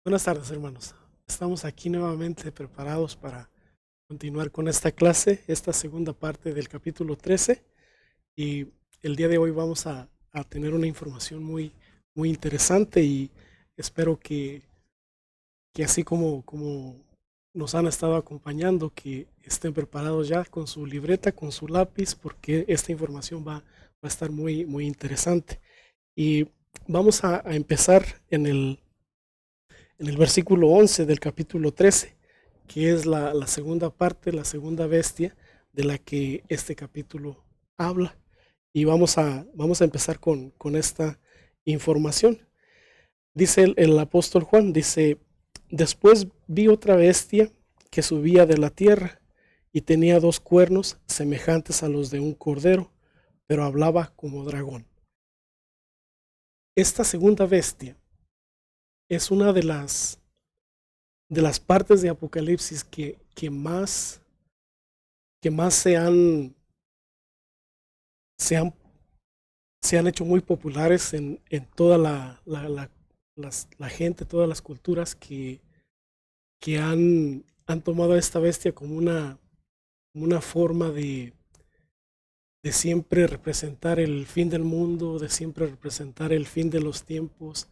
Buenas tardes, hermanos. Estamos aquí nuevamente preparados para continuar con esta clase, esta segunda parte del capítulo 13. Y el día de hoy vamos a tener una información muy interesante y espero que así como nos han estado acompañando, que estén preparados ya con su libreta, con su lápiz, porque esta información va a estar muy interesante. Y vamos a empezar en el versículo 11 del capítulo 13, que es la segunda parte, la segunda bestia de la que este capítulo habla. Y vamos a empezar con esta información. Dice el apóstol Juan, dice, después vi otra bestia que subía de la tierra y tenía dos cuernos semejantes a los de un cordero, pero hablaba como dragón. Esta segunda bestia es una de las partes de Apocalipsis que más se han, se han hecho muy populares en toda la gente, todas las culturas que han tomado a esta bestia como una forma de siempre representar el fin del mundo, de siempre representar el fin de los tiempos,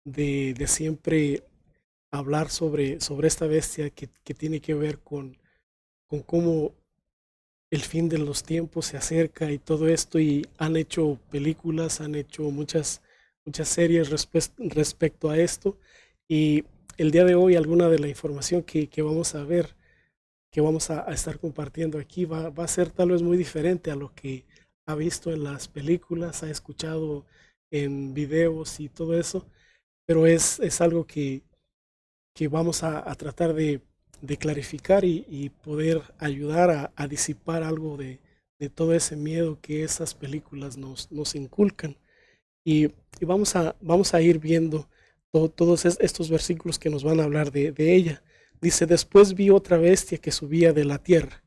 de siempre hablar sobre esta bestia que tiene que ver con cómo el fin de los tiempos se acerca y todo esto, y han hecho películas, han hecho muchas series respecto a esto. Y el día de hoy alguna de la información que vamos a ver, que vamos a estar compartiendo aquí, va a ser tal vez muy diferente a lo que ha visto en las películas, ha escuchado en videos y todo eso, pero es algo que vamos a tratar de clarificar y poder ayudar a disipar algo de todo ese miedo que esas películas nos inculcan. Y vamos a ir viendo todos estos versículos que nos van a hablar de ella. Dice, después vi otra bestia que subía de la tierra.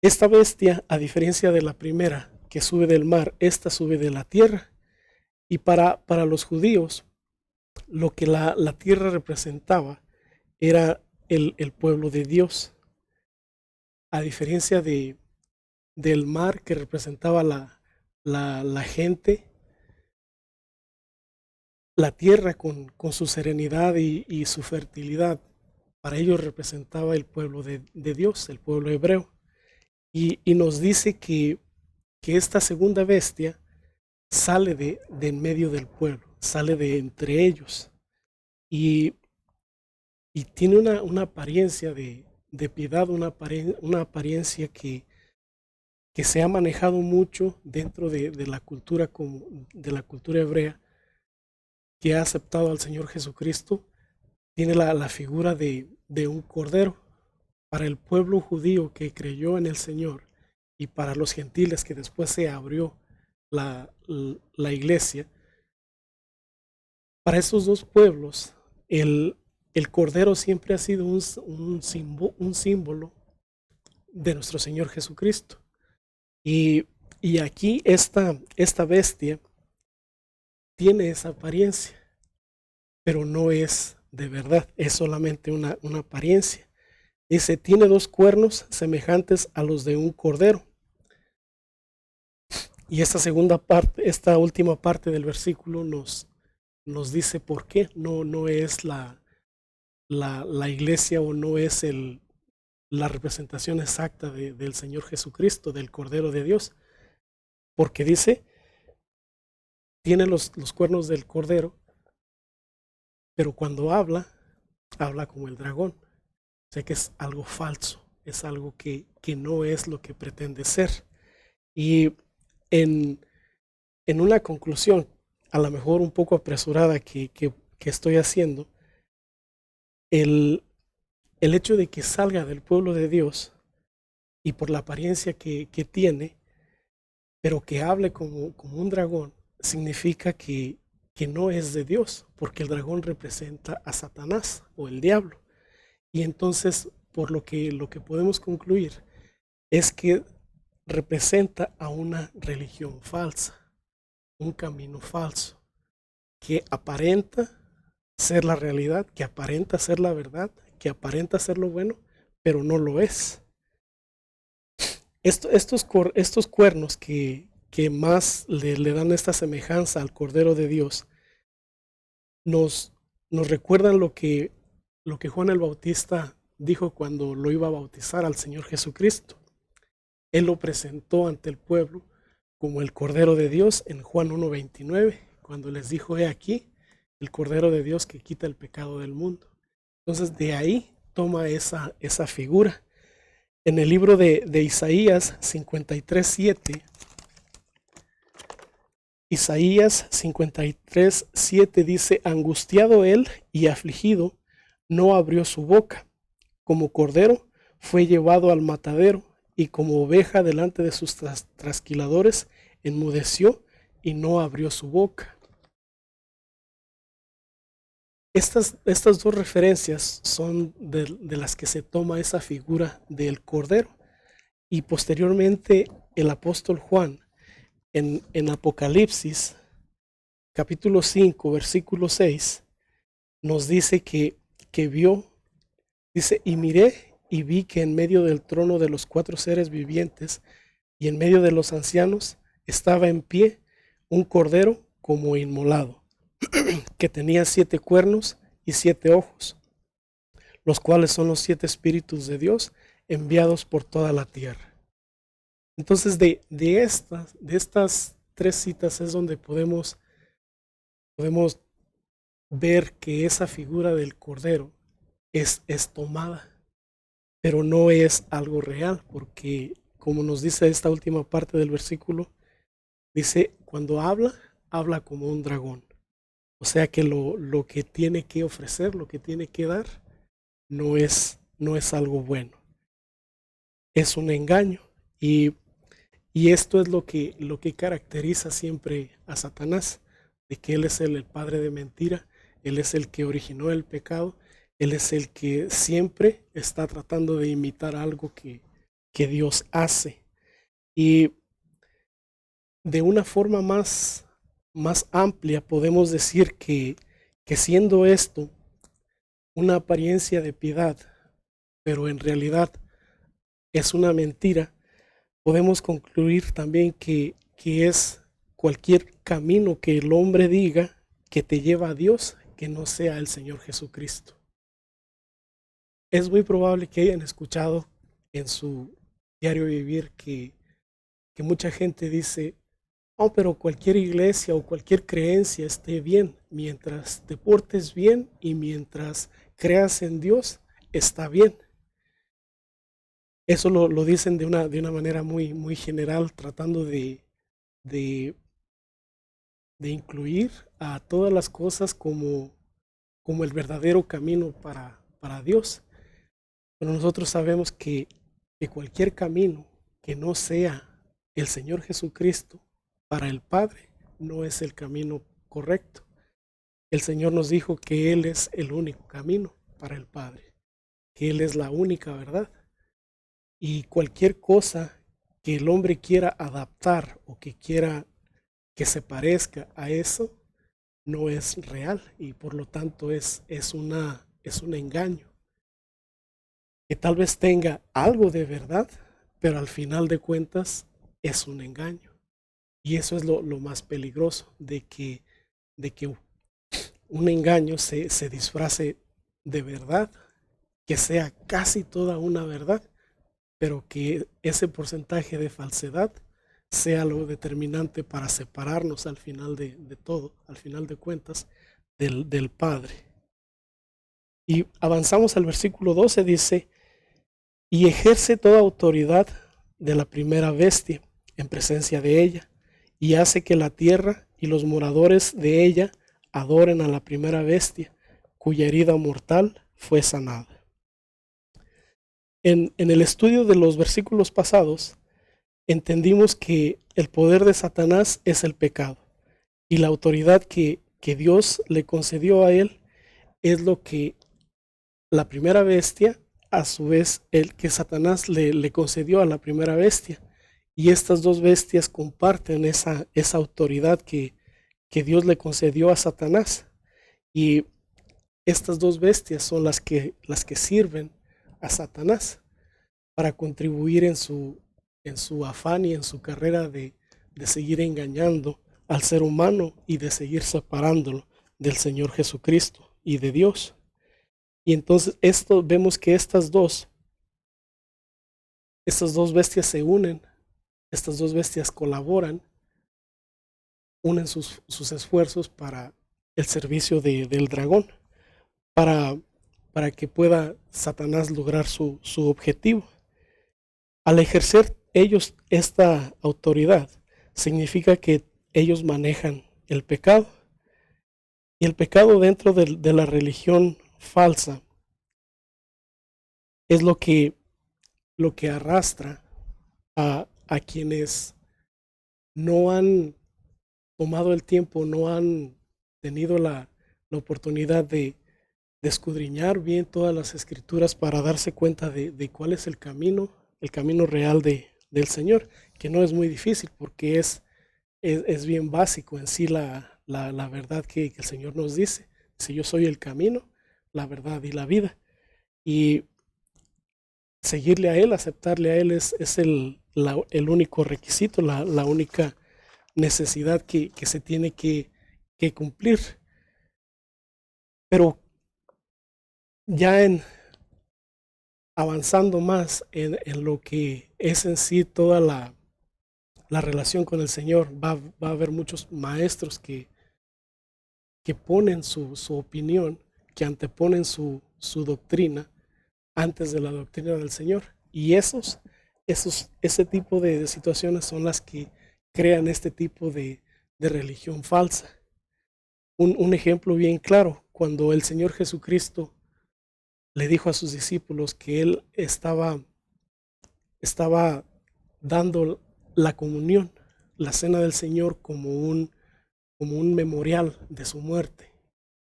Esta bestia, a diferencia de la primera, que sube del mar, esta sube de la tierra. Y para los judíos, lo que la tierra representaba era el pueblo de Dios, a diferencia del mar que representaba la gente, la tierra con su serenidad y su fertilidad. Para ellos representaba el pueblo de Dios, el pueblo hebreo. Y nos dice que esta segunda bestia sale de en medio del pueblo, sale de entre ellos. Y, y tiene una apariencia de piedad, una apariencia que se ha manejado mucho dentro de la cultura de la cultura hebrea, que ha aceptado al Señor Jesucristo. Tiene la figura de un cordero. Para el pueblo judío que creyó en el Señor y para los gentiles que después se abrió la iglesia, para esos dos pueblos el cordero siempre ha sido un símbolo de nuestro Señor Jesucristo. Y, y aquí esta bestia tiene esa apariencia, pero no es de verdad, es solamente una apariencia. Dice, tiene dos cuernos semejantes a los de un cordero. Y esta segunda parte, esta última parte del versículo nos dice por qué no es la iglesia, o no es la representación exacta del Señor Jesucristo, del Cordero de Dios. Porque dice, tiene los cuernos del cordero, pero cuando habla como el dragón. O sea que es algo falso, es algo que no es lo que pretende ser. Y en, en una conclusión, a lo mejor un poco apresurada que estoy haciendo, el, el hecho de que salga del pueblo de Dios y por la apariencia que tiene, pero que hable como un dragón, significa que no es de Dios, porque el dragón representa a Satanás o el diablo. Y entonces, por lo que podemos concluir es que representa a una religión falsa, un camino falso, que aparenta ser la realidad, que aparenta ser la verdad, que aparenta ser lo bueno, pero no lo es. Estos cuernos que más le dan esta semejanza al Cordero de Dios, nos, nos recuerdan lo que Juan el Bautista dijo cuando lo iba a bautizar al Señor Jesucristo. Él lo presentó ante el pueblo como el Cordero de Dios en Juan 1:29, cuando les dijo: he aquí el Cordero de Dios que quita el pecado del mundo. Entonces de ahí toma esa figura. En el libro de Isaías 53:7, Isaías 53:7 dice: angustiado él y afligido, no abrió su boca. Como cordero fue llevado al matadero, y como oveja delante de sus trasquiladores, enmudeció y no abrió su boca. Estas dos referencias son de las que se toma esa figura del cordero. Y posteriormente el apóstol Juan en Apocalipsis capítulo 5 versículo 6 nos dice que vio, dice: y miré y vi que en medio del trono de los 4 seres vivientes y en medio de los ancianos estaba en pie un cordero como inmolado, que tenía 7 cuernos y 7 ojos, los cuales son los 7 espíritus de Dios enviados por toda la tierra. Entonces de estas 3 citas es donde podemos ver que esa figura del cordero es tomada, pero no es algo real, porque como nos dice esta última parte del versículo, dice: cuando habla como un dragón. O sea que lo que tiene que ofrecer, lo que tiene que dar, no es algo bueno. Es un engaño. Y esto es lo que caracteriza siempre a Satanás, de que él es el padre de mentira, él es el que originó el pecado, él es el que siempre está tratando de imitar algo que Dios hace. Y de una forma más amplia podemos decir que siendo esto una apariencia de piedad, pero en realidad es una mentira, podemos concluir también que es cualquier camino que el hombre diga que te lleva a Dios, que no sea el Señor Jesucristo. Es muy probable que hayan escuchado en su diario vivir que mucha gente dice: oh, pero cualquier iglesia o cualquier creencia esté bien, mientras te portes bien y mientras creas en Dios, está bien. Eso lo dicen de una manera muy general, tratando de incluir a todas las cosas como el verdadero camino para Dios. Pero nosotros sabemos que cualquier camino que no sea el Señor Jesucristo para el Padre no es el camino correcto. El Señor nos dijo que Él es el único camino para el Padre, que Él es la única verdad. Y cualquier cosa que el hombre quiera adaptar o que quiera que se parezca a eso, no es real, y por lo tanto es un engaño que tal vez tenga algo de verdad, pero al final de cuentas es un engaño. Y eso es lo más peligroso, de que un engaño se disfrace de verdad, que sea casi toda una verdad, pero que ese porcentaje de falsedad sea lo determinante para separarnos al final de todo, al final de cuentas, del Padre. Y avanzamos al versículo 12, dice: y ejerce toda autoridad de la primera bestia en presencia de ella, y hace que la tierra y los moradores de ella adoren a la primera bestia, cuya herida mortal fue sanada. En el estudio de los versículos pasados, entendimos que el poder de Satanás es el pecado, y la autoridad que Dios le concedió a él es lo que la primera bestia, a su vez, el que Satanás le concedió a la primera bestia. Y estas dos bestias comparten esa autoridad que Dios le concedió a Satanás. Y estas dos bestias son las que sirven a Satanás para contribuir en su afán y en su carrera de seguir engañando al ser humano y de seguir separándolo del Señor Jesucristo y de Dios. Y entonces esto vemos que estas dos bestias se unen, estas dos bestias colaboran, unen sus esfuerzos para el servicio del dragón, para que pueda Satanás lograr su objetivo. Al ejercer ellos esta autoridad, significa que ellos manejan el pecado. Y el pecado dentro de la religión falsa es lo que arrastra a quienes no han tomado el tiempo, no han tenido la oportunidad de escudriñar bien todas las escrituras para darse cuenta de cuál es el camino real del Señor, que no es muy difícil porque es bien básico en sí la verdad que el Señor nos dice. Si yo soy el camino, la verdad y la vida. Y seguirle a Él, aceptarle a Él es el único requisito, la única necesidad que se tiene que cumplir. Pero ya avanzando más en lo que es en sí toda la relación con el Señor, va a haber muchos maestros que ponen su opinión, que anteponen su doctrina antes de la doctrina del Señor. Y ese tipo de situaciones son las que crean este tipo de religión falsa. Un ejemplo bien claro, cuando el Señor Jesucristo le dijo a sus discípulos que Él estaba dando la comunión, la cena del Señor como un memorial de su muerte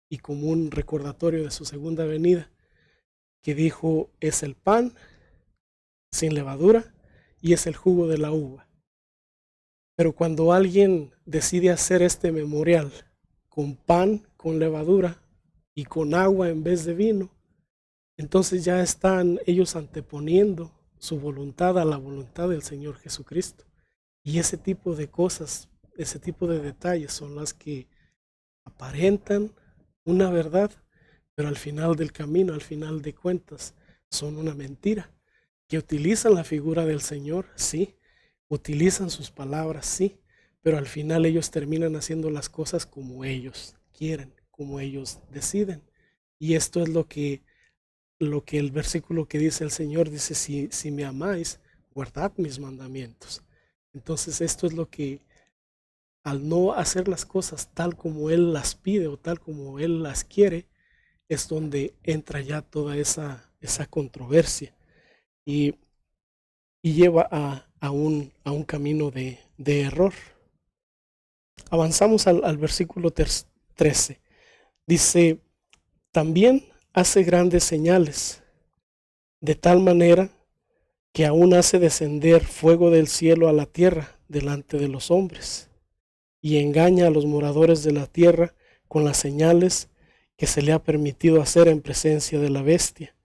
y como un recordatorio de su segunda venida, que dijo: es el pan sin levadura y es el jugo de la uva. Pero cuando alguien decide hacer este memorial con pan, con levadura y con agua en vez de vino, entonces ya están ellos anteponiendo su voluntad a la voluntad del Señor Jesucristo. Y ese tipo de cosas, ese tipo de detalles son las que aparentan una verdad, pero al final del camino, al final de cuentas, son una mentira. Que utilizan la figura del Señor, sí, utilizan sus palabras, sí, pero al final ellos terminan haciendo las cosas como ellos quieren, como ellos deciden. Y esto es lo que el versículo que dice el Señor dice: si me amáis, guardad mis mandamientos. Entonces esto es lo que, al no hacer las cosas tal como Él las pide o tal como Él las quiere, es donde entra ya toda esa controversia y lleva a un camino de error. Avanzamos al versículo 13. Dice: también hace grandes señales, de tal manera que aún hace descender fuego del cielo a la tierra delante de los hombres, y engaña a los moradores de la tierra con las señales que se le ha permitido hacer en presencia de la bestia,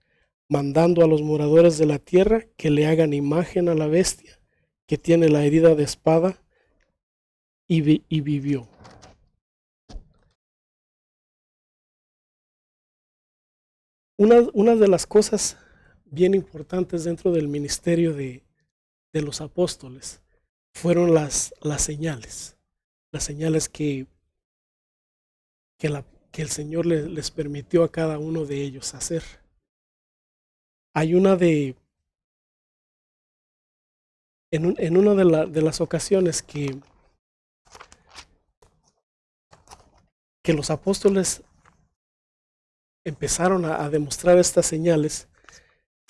mandando a los moradores de la tierra que le hagan imagen a la bestia que tiene la herida de espada y vivió. Una de las cosas bien importantes dentro del ministerio de los apóstoles fueron las señales que el Señor les permitió a cada uno de ellos hacer. Hay una en una de las ocasiones que los apóstoles empezaron a demostrar estas señales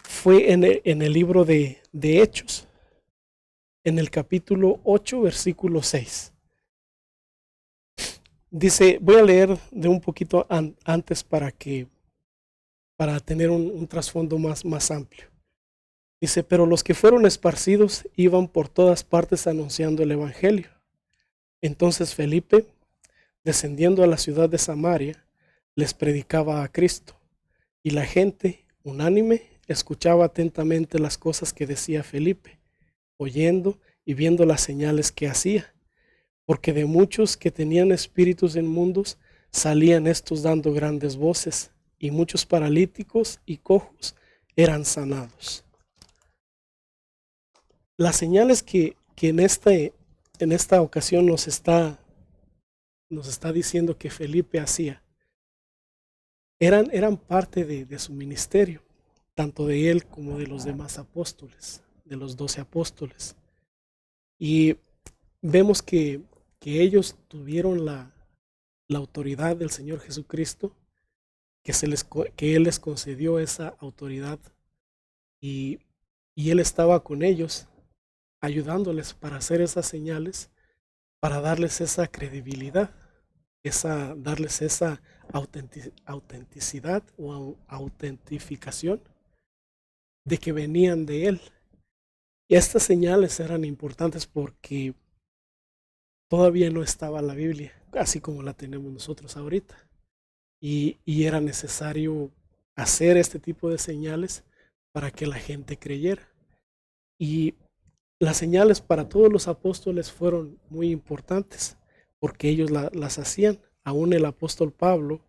fue en el libro de Hechos, en el capítulo 8, versículo 6. Dice, voy a leer de un poquito antes para tener un trasfondo más amplio. Dice: pero los que fueron esparcidos iban por todas partes anunciando el evangelio. Entonces Felipe, descendiendo a la ciudad de Samaria, les predicaba a Cristo, y la gente, unánime, escuchaba atentamente las cosas que decía Felipe, oyendo y viendo las señales que hacía, porque de muchos que tenían espíritus inmundos salían estos dando grandes voces, y muchos paralíticos y cojos eran sanados. Las señales que en esta ocasión nos está diciendo que Felipe hacía eran parte de su ministerio, tanto de él como de los demás apóstoles, de los 12 apóstoles. Y vemos que ellos tuvieron la autoridad del Señor Jesucristo, que Él les concedió esa autoridad, y Él estaba con ellos, ayudándoles para hacer esas señales, para darles esa credibilidad, darles esa autenticidad o autentificación de que venían de Él. Y estas señales eran importantes porque todavía no estaba la Biblia, así como la tenemos nosotros ahorita. Y era necesario hacer este tipo de señales para que la gente creyera. Y las señales para todos los apóstoles fueron muy importantes porque ellos las hacían. Aún el apóstol Pablo,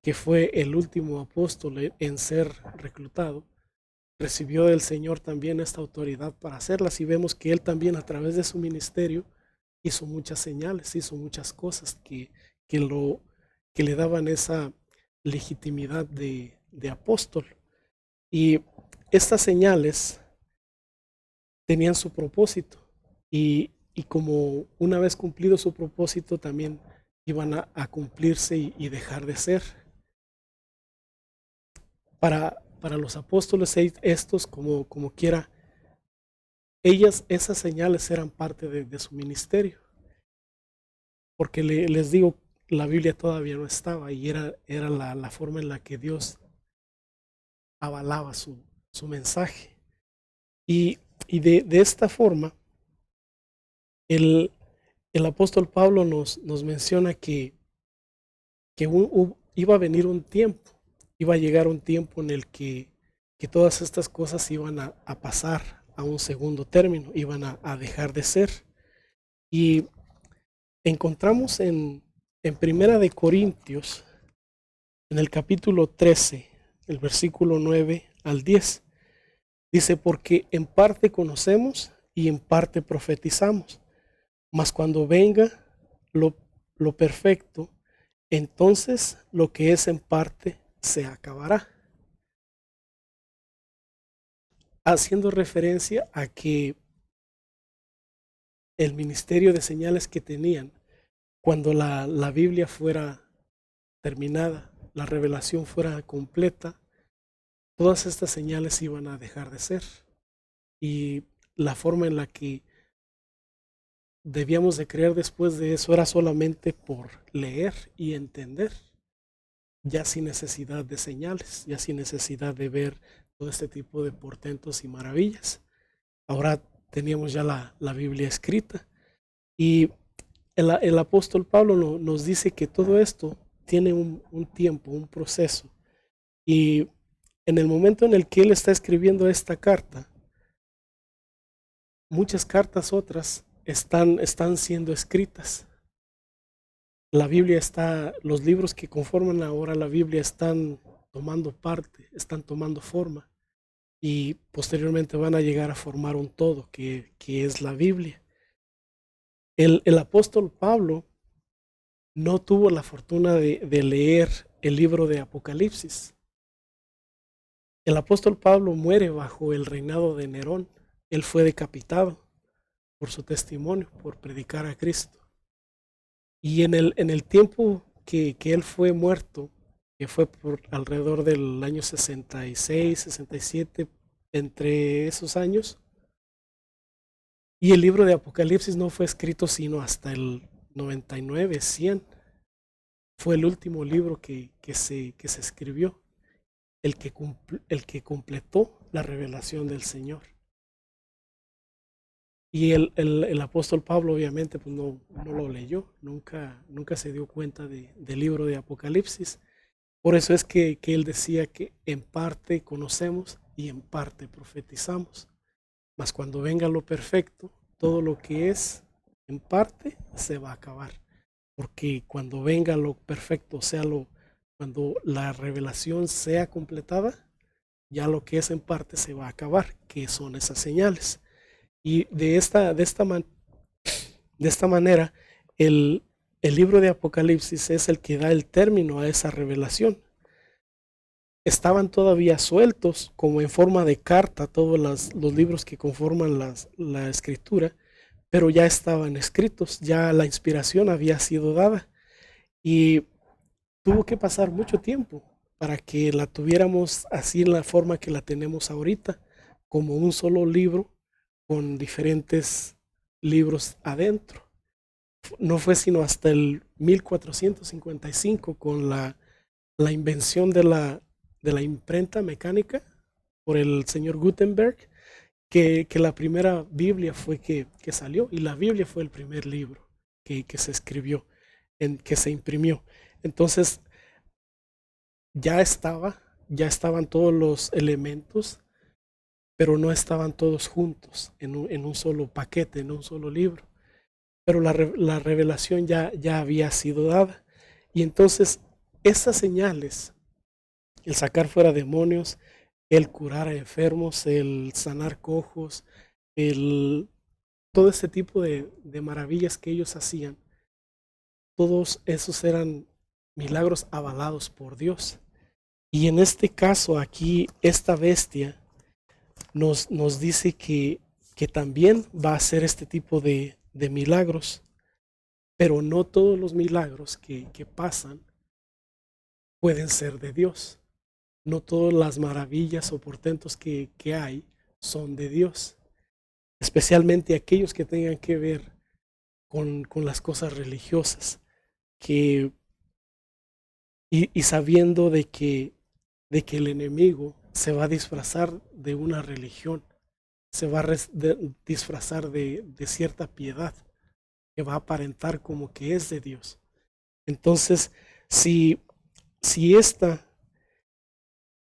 que fue el último apóstol en ser reclutado, recibió del Señor también esta autoridad para hacerlas, y vemos que él también a través de su ministerio hizo muchas señales, hizo muchas cosas que le daban esa legitimidad de apóstol. Y estas señales tenían su propósito, y como una vez cumplido su propósito también iban a cumplirse y dejar de ser. Para los apóstoles estos, como quiera, esas señales eran parte de su ministerio, porque les digo, la Biblia todavía no estaba, y era la forma en la que Dios avalaba su mensaje. Y de esta forma, el apóstol Pablo nos menciona que iba a venir un tiempo, iba a llegar un tiempo en el que todas estas cosas iban a pasar a un segundo término, iban a dejar de ser. Y encontramos en Primera de Corintios, en el capítulo 13, el versículo 9 al 10, dice: porque en parte conocemos y en parte profetizamos, mas cuando venga lo perfecto, entonces lo que es en parte se acabará. Haciendo referencia a que el ministerio de señales que tenían, cuando la Biblia fuera terminada, la revelación fuera completa, todas estas señales iban a dejar de ser. Y la forma en la que debíamos de creer después de eso era solamente por leer y entender, ya sin necesidad de señales, ya sin necesidad de ver todo este tipo de portentos y maravillas. Ahora teníamos ya la Biblia escrita, y el apóstol Pablo nos dice que todo esto tiene un tiempo, un proceso, y en el momento en el que él está escribiendo esta carta, muchas cartas otras están siendo escritas. La Biblia los libros que conforman ahora la Biblia están tomando parte, están tomando forma, y posteriormente van a llegar a formar un todo que es la Biblia. El apóstol Pablo no tuvo la fortuna de leer el libro de Apocalipsis. El apóstol Pablo muere bajo el reinado de Nerón. Él fue decapitado por su testimonio, por predicar a Cristo. Y en el tiempo que él fue muerto, que fue por alrededor del año 66, 67, entre esos años, y el libro de Apocalipsis no fue escrito sino hasta el 99, 100. Fue el último libro que se escribió, el que completó la revelación del Señor. Y el apóstol Pablo obviamente pues no lo leyó, nunca se dio cuenta del libro de Apocalipsis, Por eso es que él decía que en parte conocemos y en parte profetizamos. Mas cuando venga lo perfecto, todo lo que es en parte se va a acabar. Porque cuando venga lo perfecto, cuando la revelación sea completada, ya lo que es en parte se va a acabar, que son esas señales. Y de esta manera, el, el libro de Apocalipsis es el que da el término a esa revelación. Estaban todavía sueltos como en forma de carta todos los libros que conforman la escritura, pero ya estaban escritos, ya la inspiración había sido dada y tuvo que pasar mucho tiempo para que la tuviéramos así en la forma que la tenemos ahorita, como un solo libro con diferentes libros adentro. No fue sino hasta el 1455 con la invención de la imprenta mecánica por el señor Gutenberg, que la primera Biblia fue que salió, y la Biblia fue el primer libro que se escribió, que se imprimió. Entonces ya estaban todos los elementos, pero no estaban todos juntos en un solo paquete, en un solo libro. Pero la revelación ya había sido dada. Y entonces esas señales, el sacar fuera demonios, el curar a enfermos, el sanar cojos, el, todo ese tipo de maravillas que ellos hacían, todos esos eran milagros avalados por Dios. Y en este caso aquí, esta bestia nos dice que también va a hacer este tipo de milagros, pero no todos los milagros que pasan pueden ser de Dios. No todas las maravillas o portentos que hay son de Dios, especialmente aquellos que tengan que ver con las cosas religiosas, que, y sabiendo de que el enemigo se va a disfrazar de una religión, se va a disfrazar de cierta piedad, que va a aparentar como que es de Dios. Entonces, si, si esta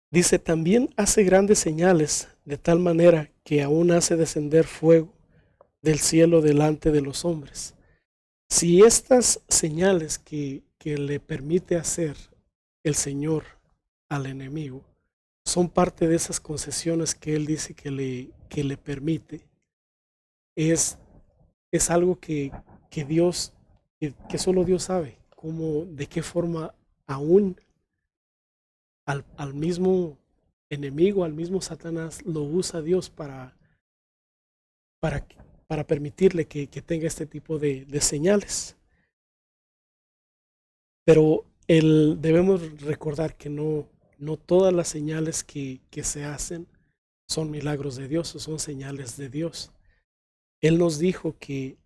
dice, también hace grandes señales, de tal manera que aún hace descender fuego del cielo delante de los hombres. Si estas señales que le permite hacer el Señor al enemigo son parte de esas concesiones que Él dice que le permite, es, es algo que Dios, que solo Dios sabe cómo, de qué forma aún al mismo enemigo, al mismo Satanás, lo usa Dios para, para permitirle que tenga este tipo de señales. Pero debemos recordar que no todas las señales que se hacen son milagros de Dios o son señales de Dios. Él nos dijo que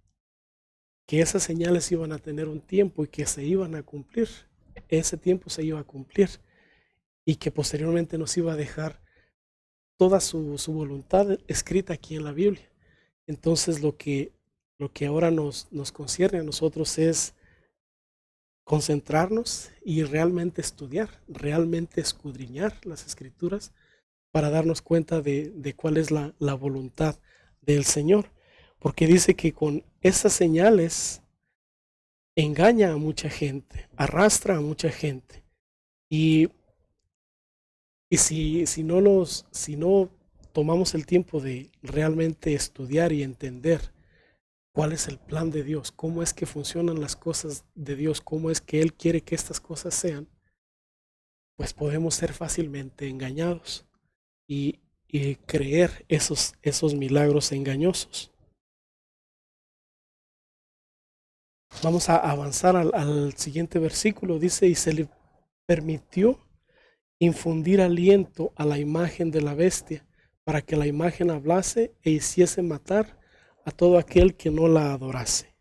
esas señales iban a tener un tiempo y que se iban a cumplir. Ese tiempo se iba a cumplir y que posteriormente nos iba a dejar toda su voluntad escrita aquí en la Biblia. Entonces lo que ahora nos concierne a nosotros es concentrarnos y realmente estudiar, realmente escudriñar las escrituras para darnos cuenta de cuál es la voluntad del Señor. Porque dice que con esas señales engaña a mucha gente, arrastra a mucha gente. Y, y si no tomamos el tiempo de realmente estudiar y entender cuál es el plan de Dios, cómo es que funcionan las cosas de Dios, cómo es que Él quiere que estas cosas sean, pues podemos ser fácilmente engañados y creer esos milagros engañosos. Vamos a avanzar al siguiente versículo. Dice, y se le permitió infundir aliento a la imagen de la bestia, para que la imagen hablase e hiciese matar a todo aquel que no la adorase.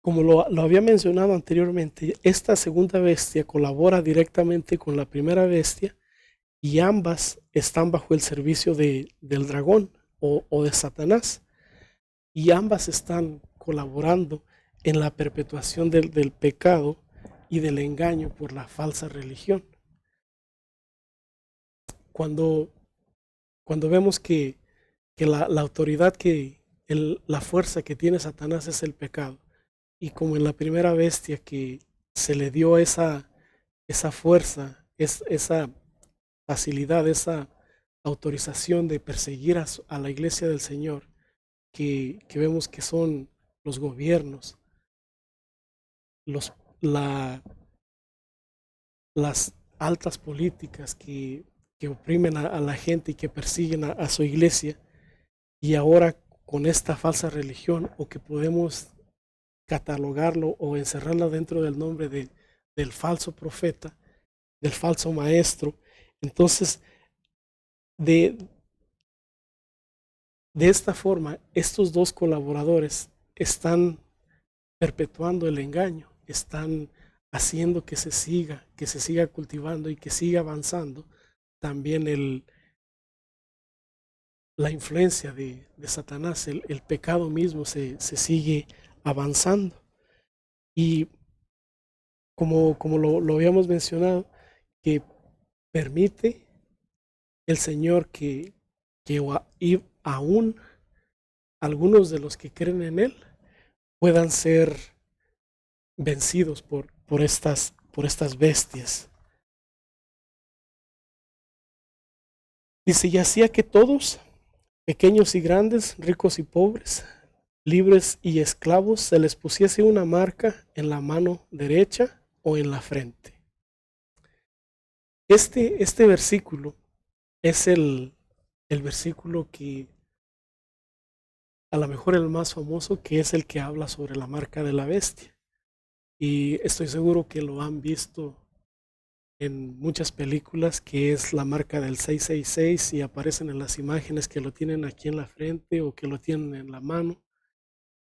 Como lo había mencionado anteriormente, esta segunda bestia colabora directamente con la primera bestia y ambas están bajo el servicio del dragón o de Satanás, y ambas están colaborando en la perpetuación del pecado y del engaño por la falsa religión. Cuando vemos que la autoridad, la fuerza que tiene Satanás es el pecado, y como en la primera bestia que se le dio esa fuerza, esa facilidad, esa autorización de perseguir a la iglesia del Señor, que vemos que son los gobiernos, los, la, las altas políticas que oprimen a la gente y que persiguen a su iglesia, y ahora con esta falsa religión, o que podemos catalogarlo o encerrarla dentro del nombre del falso profeta, del falso maestro. Entonces, de esta forma, estos dos colaboradores están perpetuando el engaño, están haciendo que se siga cultivando y que siga avanzando también la influencia de Satanás, el pecado mismo se sigue avanzando. Y como lo habíamos mencionado, que permite el Señor que aún algunos de los que creen en Él puedan ser vencidos por estas bestias. Dice, y hacía que todos, pequeños y grandes, ricos y pobres, libres y esclavos, se les pusiese una marca en la mano derecha o en la frente. Este versículo es el versículo que a lo mejor el más famoso, que es el que habla sobre la marca de la bestia. Y estoy seguro que lo han visto en muchas películas, que es la marca del 666, y aparecen en las imágenes que lo tienen aquí en la frente o que lo tienen en la mano.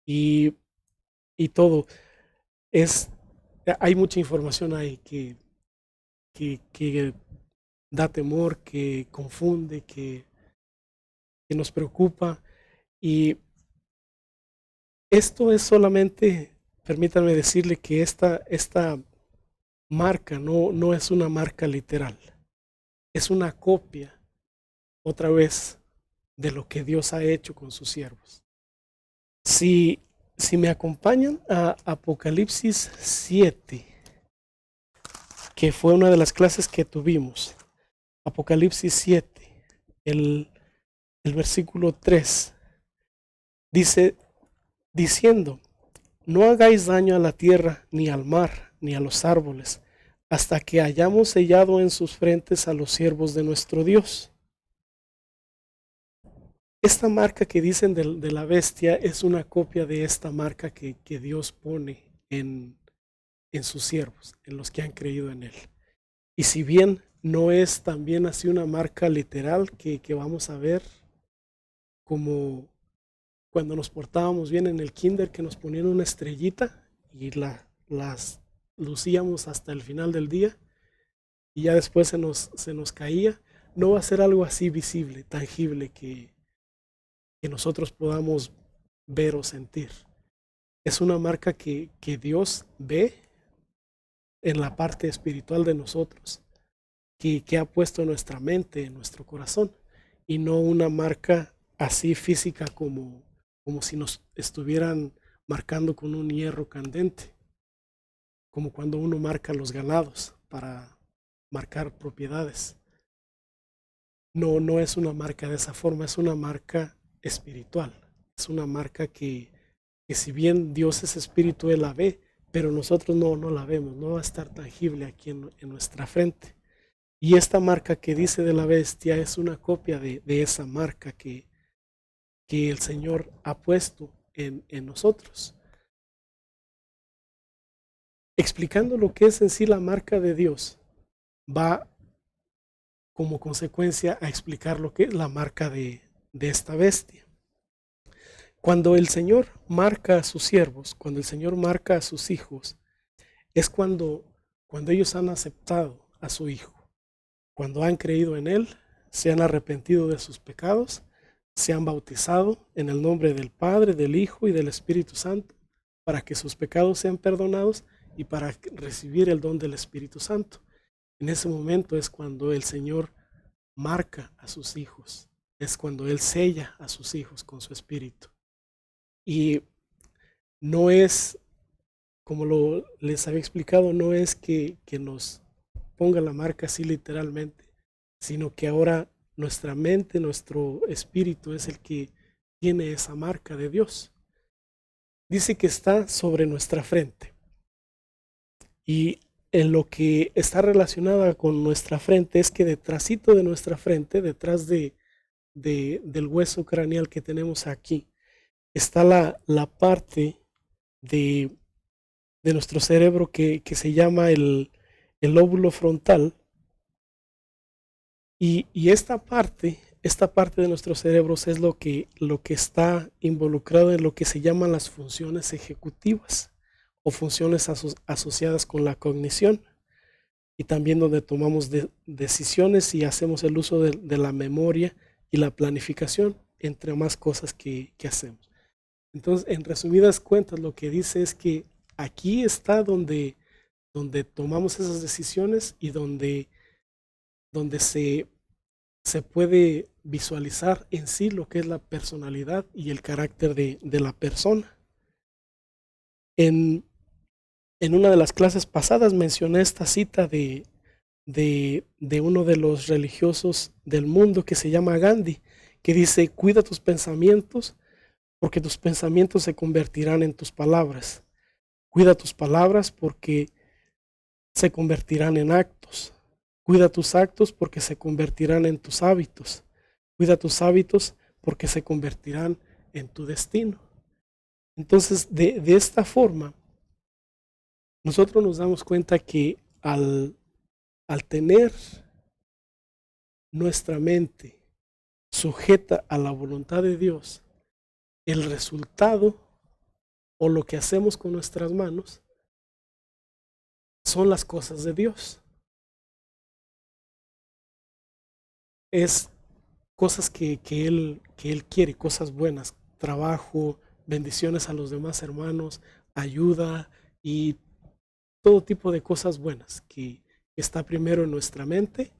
Y todo. Hay mucha información ahí que da temor, que confunde, que nos preocupa. Y esto es solamente, permítanme decirle que esta marca no es una marca literal, es una copia, otra vez, de lo que Dios ha hecho con sus siervos. Si me acompañan a Apocalipsis 7, que fue una de las clases que tuvimos, Apocalipsis 7, el versículo 3, dice, diciendo, no hagáis daño a la tierra, ni al mar, ni a los árboles, hasta que hayamos sellado en sus frentes a los siervos de nuestro Dios. Esta marca que dicen de la bestia es una copia de esta marca que Dios pone en sus siervos, en los que han creído en Él. Y si bien no es también así una marca literal que vamos a ver, como cuando nos portábamos bien en el kinder, que nos ponían una estrellita y las lucíamos hasta el final del día, y ya después se nos caía, no va a ser algo así visible, tangible, que nosotros podamos ver o sentir. Es una marca que Dios ve en la parte espiritual de nosotros, que ha puesto en nuestra mente, en nuestro corazón, y no una marca así física como si nos estuvieran marcando con un hierro candente, como cuando uno marca los ganados para marcar propiedades. No es una marca de esa forma, es una marca espiritual, es una marca que si bien Dios es espíritu, Él la ve, pero nosotros no la vemos, no va a estar tangible aquí en nuestra frente. Y esta marca que dice de la bestia es una copia de esa marca que el Señor ha puesto en nosotros. Explicando lo que es en sí la marca de Dios, va como consecuencia a explicar lo que es la marca de esta bestia. Cuando el Señor marca a sus siervos, cuando el Señor marca a sus hijos, es cuando ellos han aceptado a su Hijo, cuando han creído en Él, se han arrepentido de sus pecados, se han bautizado en el nombre del Padre, del Hijo y del Espíritu Santo, para que sus pecados sean perdonados y para recibir el don del Espíritu Santo. En ese momento es cuando el Señor marca a sus hijos, es cuando Él sella a sus hijos con su Espíritu. Y no es, como les había explicado, no es que nos ponga la marca así literalmente, sino que ahora nuestra mente, nuestro espíritu es el que tiene esa marca de Dios. Dice que está sobre nuestra frente. Y en lo que está relacionada con nuestra frente es que detrásito de nuestra frente, detrás del hueso craneal que tenemos aquí, está la parte de nuestro cerebro que se llama el lóbulo frontal. Y esta parte de nuestros cerebros es lo que está involucrado en lo que se llaman las funciones ejecutivas o funciones asociadas con la cognición, y también donde tomamos decisiones y hacemos el uso de la memoria y la planificación, entre más cosas que hacemos. Entonces, en resumidas cuentas, lo que dice es que aquí está donde tomamos esas decisiones y donde se puede visualizar en sí lo que es la personalidad y el carácter de la persona. En una de las clases pasadas mencioné esta cita de uno de los religiosos del mundo que se llama Gandhi, que dice: cuida tus pensamientos porque tus pensamientos se convertirán en tus palabras. Cuida tus palabras porque se convertirán en actos. Cuida tus actos porque se convertirán en tus hábitos. Cuida tus hábitos porque se convertirán en tu destino. Entonces, de esta forma, nosotros nos damos cuenta que al tener nuestra mente sujeta a la voluntad de Dios, el resultado o lo que hacemos con nuestras manos son las cosas de Dios. Es cosas que Él quiere, cosas buenas, trabajo, bendiciones a los demás hermanos, ayuda y todo tipo de cosas buenas que está primero en nuestra mente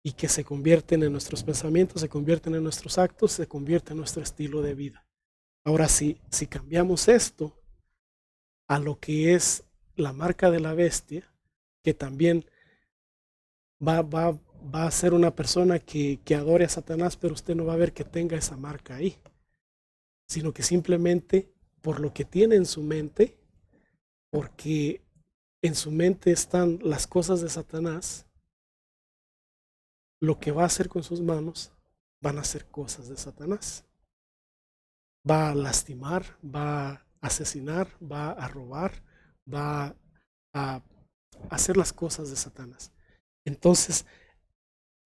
y que se convierten en nuestros pensamientos, se convierten en nuestros actos, se convierte en nuestro estilo de vida. Ahora, si cambiamos esto a lo que es la marca de la bestia, que también va a ser una persona que adore a Satanás, pero usted no va a ver que tenga esa marca ahí, sino que simplemente por lo que tiene en su mente, porque en su mente están las cosas de Satanás, lo que va a hacer con sus manos van a ser cosas de Satanás. Va a lastimar, va a asesinar, va a robar, va a hacer las cosas de Satanás. Entonces,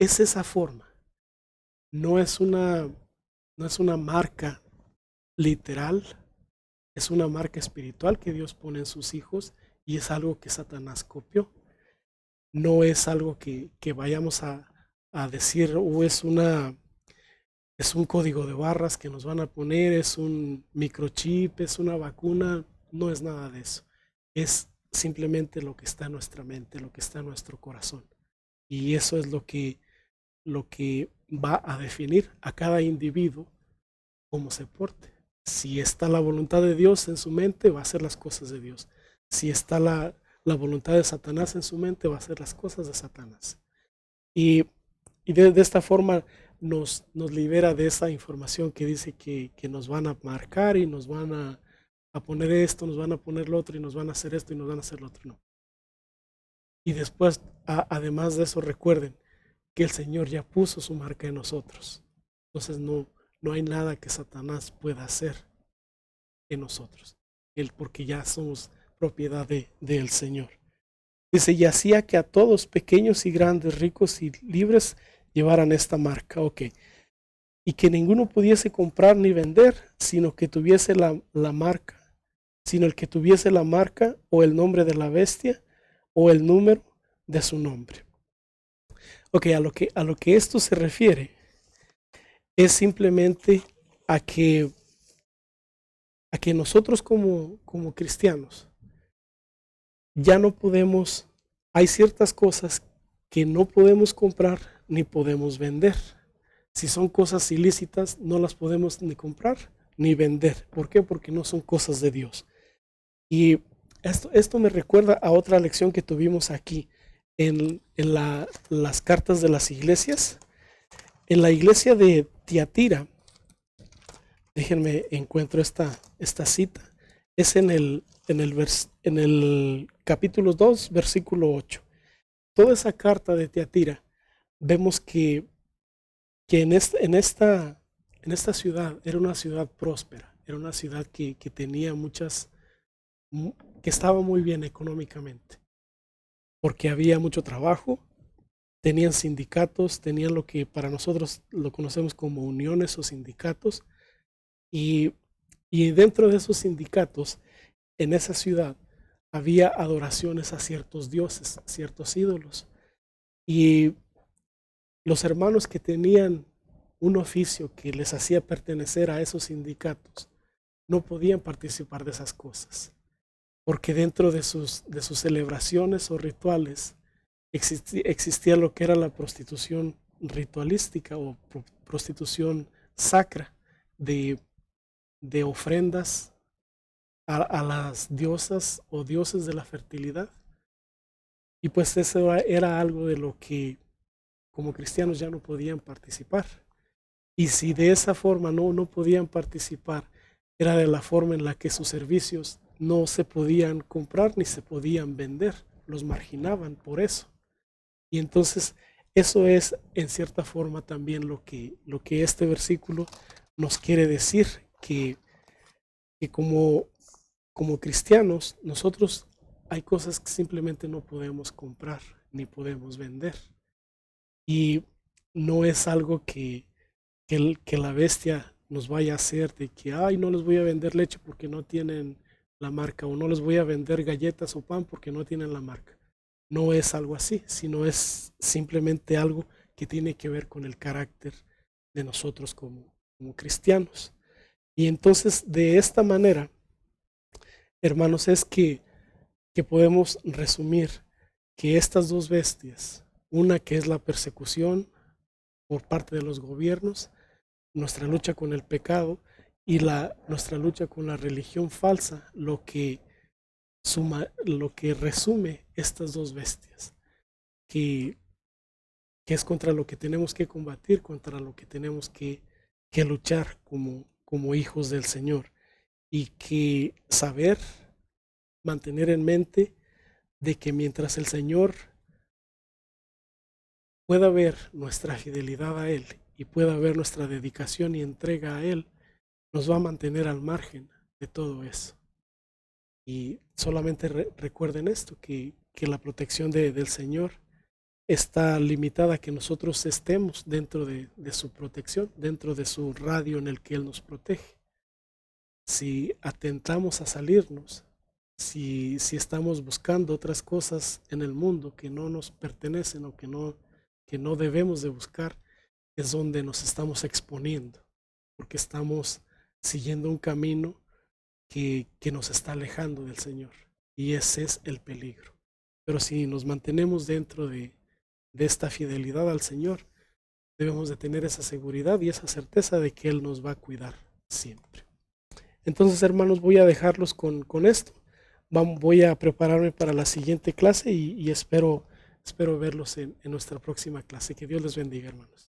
es esa forma. No es una marca literal, es una marca espiritual que Dios pone en sus hijos y es algo que Satanás copió. No es algo que vayamos a decir, es un código de barras que nos van a poner, es un microchip, es una vacuna. No es nada de eso. Es simplemente lo que está en nuestra mente, lo que está en nuestro corazón. Y eso es lo que va a definir a cada individuo cómo se porte. Si está la voluntad de Dios en su mente, va a hacer las cosas de Dios. Si está la voluntad de Satanás en su mente, va a hacer las cosas de Satanás. Y de esta forma nos libera de esa información que dice que nos van a marcar y nos van a poner esto, nos van a poner lo otro y nos van a hacer esto y nos van a hacer lo otro. No. Y después, además de eso, recuerden que el Señor ya puso su marca en nosotros. Entonces no hay nada que Satanás pueda hacer en nosotros. Porque ya somos propiedad del Señor. Dice: y hacía que a todos, pequeños y grandes, ricos y libres, llevaran esta marca. Ok. Y que ninguno pudiese comprar ni vender, sino que tuviese la marca, sino el que tuviese la marca o el nombre de la bestia o el número de su nombre. Ok, a lo que esto se refiere es simplemente a que nosotros como cristianos ya no podemos, hay ciertas cosas que no podemos comprar ni podemos vender. Si son cosas ilícitas, no las podemos ni comprar ni vender. ¿Por qué? Porque no son cosas de Dios. Y esto me recuerda a otra lección que tuvimos aquí en las cartas de las iglesias. En la iglesia de Tiatira, déjenme encuentro esta cita, es en el capítulo 2, versículo 8. Toda esa carta de Tiatira, vemos que en esta ciudad era una ciudad próspera, era una ciudad que tenía que estaba muy bien económicamente, porque había mucho trabajo, tenían sindicatos, tenían lo que para nosotros lo conocemos como uniones o sindicatos, y, y dentro de esos sindicatos, en esa ciudad, había adoraciones a ciertos dioses, ciertos ídolos, y los hermanos que tenían un oficio que les hacía pertenecer a esos sindicatos no podían participar de esas cosas, porque dentro de sus celebraciones o rituales existía lo que era la prostitución ritualística o prostitución sacra de, de ofrendas a las diosas o dioses de la fertilidad. Y pues eso era algo de lo que como cristianos ya no podían participar. Y si de esa forma no podían participar, era de la forma en la que sus servicios no se podían comprar ni se podían vender, los marginaban por eso. Y entonces eso es en cierta forma también lo que este versículo nos quiere decir, que como cristianos nosotros hay cosas que simplemente no podemos comprar ni podemos vender. Y no es algo que la bestia nos vaya a hacer de que, ay, no les voy a vender leche porque no tienen la marca, o no les voy a vender galletas o pan porque no tienen la marca. No es algo así, sino es simplemente algo que tiene que ver con el carácter de nosotros como cristianos. Y entonces, de esta manera, hermanos, es que podemos resumir que estas dos bestias, una que es la persecución por parte de los gobiernos, nuestra lucha con el pecado y nuestra lucha con la religión falsa, lo que resume estas dos bestias, que, que es contra lo que tenemos que combatir, contra lo que tenemos que luchar como hijos del Señor, y que saber, mantener en mente de que mientras el Señor pueda ver nuestra fidelidad a Él y pueda ver nuestra dedicación y entrega a Él, nos va a mantener al margen de todo eso. Y solamente recuerden esto, que la protección del Señor está limitada a que nosotros estemos dentro de su protección, dentro de su radio en el que Él nos protege. Si atentamos a salirnos, si estamos buscando otras cosas en el mundo que no nos pertenecen o que no debemos de buscar, es donde nos estamos exponiendo, porque estamos siguiendo un camino que nos está alejando del Señor, y ese es el peligro. Pero si nos mantenemos dentro de esta fidelidad al Señor, debemos de tener esa seguridad y esa certeza de que Él nos va a cuidar siempre. Entonces, hermanos, voy a dejarlos con esto. Voy a prepararme para la siguiente clase y espero verlos en nuestra próxima clase. Que Dios les bendiga, hermanos.